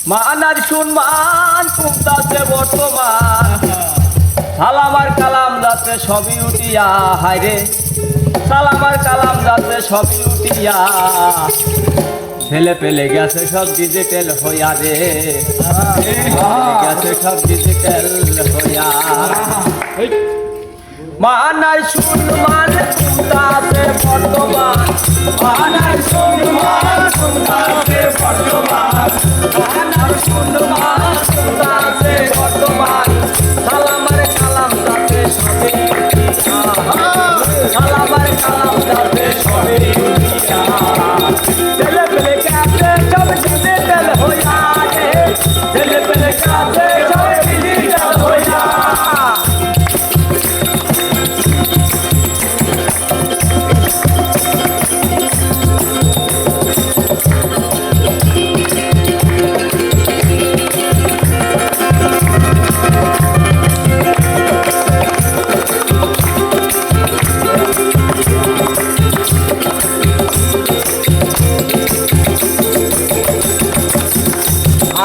মানার সম্মান কমতাছে বর্তমান, সালামার কালাম যাচ্ছে সবই উঠিয়া, হায়রে সালামার কালাম যাচ্ছে সবই উঠিয়া, ছেলে পেলে গেছে সব ডিজিটাল হইয়া রে, গেছে সব ডিজিটাল হইয়া। মানার সম্মান কমতাছে বর্তমান, মানার সম্মান কমতাছে বর্তমান, মানার সম্মান কমতাছে বর্তমান, সালামার কালাম যাচ্ছে সবই উঠিয়া, সালামার কালাম যাচ্ছে সবই উঠিয়া, ছেলে পেলে গেছে সব ডিজিটাল হইয়া রে, ছেলে পেলে গেছে সব ডিজিটাল হইয়া।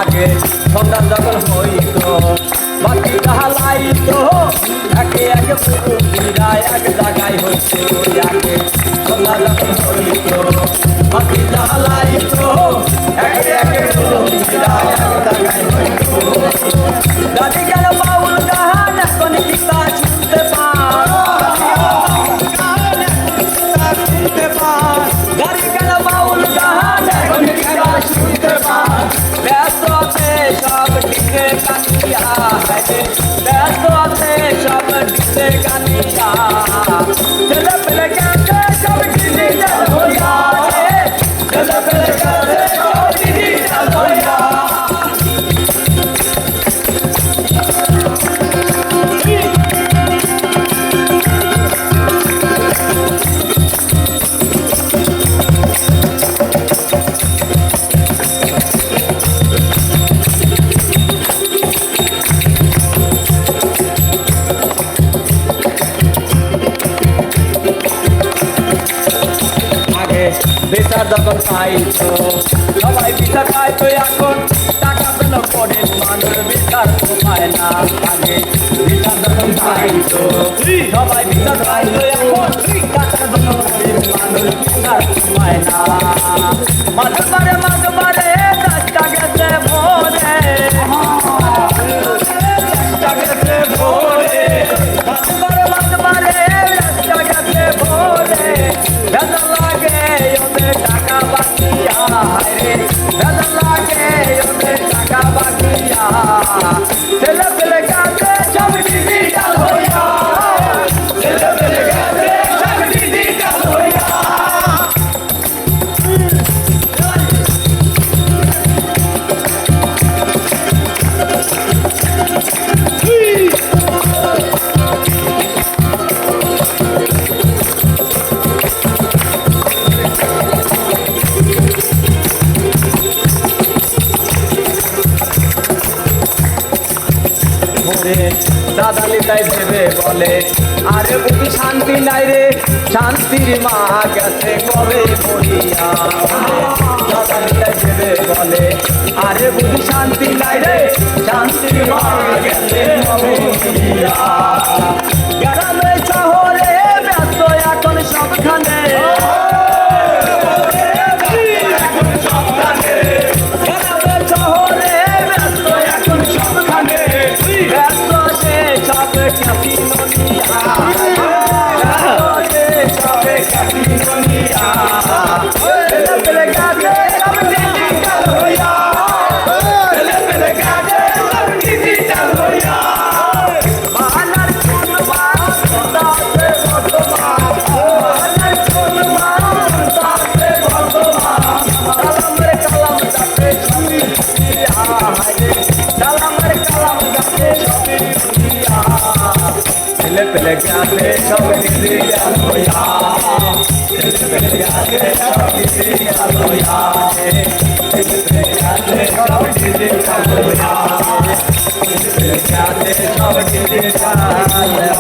আগে সন্তান যখন হইত বাকি হালাইত, একে একে পুরুষরা এক জায়গায় হইত, আগে সন্তান যখন হইত বাকি হালাইত, একে একে পুরুষরা এক জায়গায় হইত। দাদি গেল বাউল গান এখন গীতা শুনতে পান, দাদি গেল বাউল গান এখন গীতা শুনতে পান, ব্যস্ত আছে সব দিকে কানিয়া, ব্যস্ত আছে সব দিকে কানিয়া, ছেলে পেলে গেছে সব ডিজিটাল হইয়া, ছেলে পেলে গেছে সব ডিজিটাল হইয়া। বিচার যখন পাইতো সবাই বিচার পাইতো, এখন টাকা পেল পরে মানুষ বিচার তো পায় না, আগে বিচার যখন পাইতো সবাই বিচার পাইতো, এখন টাকা পেল পরে মানুষ বিচার তো পায় না। মাঝে পারে চেষ্টা গেছে ভোরে, চেষ্টা গেছে ভোরে, মাঝে পারে চেষ্টা গেছে ভোরে, বেদা লাগে ওদের টাকা বাকিয়া, রে বেদা লাগে ওদের টাকা বাকিয়া, ছেলে পেলে গেছে সব ডিজিটাল হইয়া, ছেলে পেলে গেছে সব ডিজিটাল হইয়া। দাদালি তাই ভেবে বলে আরে বুঝি শান্তি নাই রে, শান্তির মা গেছে কবে মরিয়া, দাদালি তাই ভেবে বলে আরে বুঝি শান্তি নাই রে, শান্তির মা গেছে কবে মরিয়া। গ্রামে শহরে ব্যস্ত এখন সবখানে, গ্রামে শহরে ব্যস্ত এখন সবখানে, ব্যস্ত সে সব ক্যাসিনো নিয়া, সবে ক্যাসিনো নিয়া, ছেলে পেলে গেছে সব ডিজিটাল হইয়া, ছেলে পেলে গেছে সব ডিজিটাল হইয়া। মানার সম্মান কমতাছে বর্তমান, মানার সম্মান কমতাছে বর্তমান, সালামের কালাম যাচ্ছে সবই উঠিয়া, সালামের কালাম যাচ্ছে সবই উঠিয়া, ছেলে পেলে গেছে সব ডিজিটাল হইয়া, ছেলে পেলে গেছে সব ডিজিটাল হইয়া, ছেলে পেলে গেছে সব ডিজিটাল হইয়া, ছেলে পেলে গেছে সব ডিজিটাল হইয়া।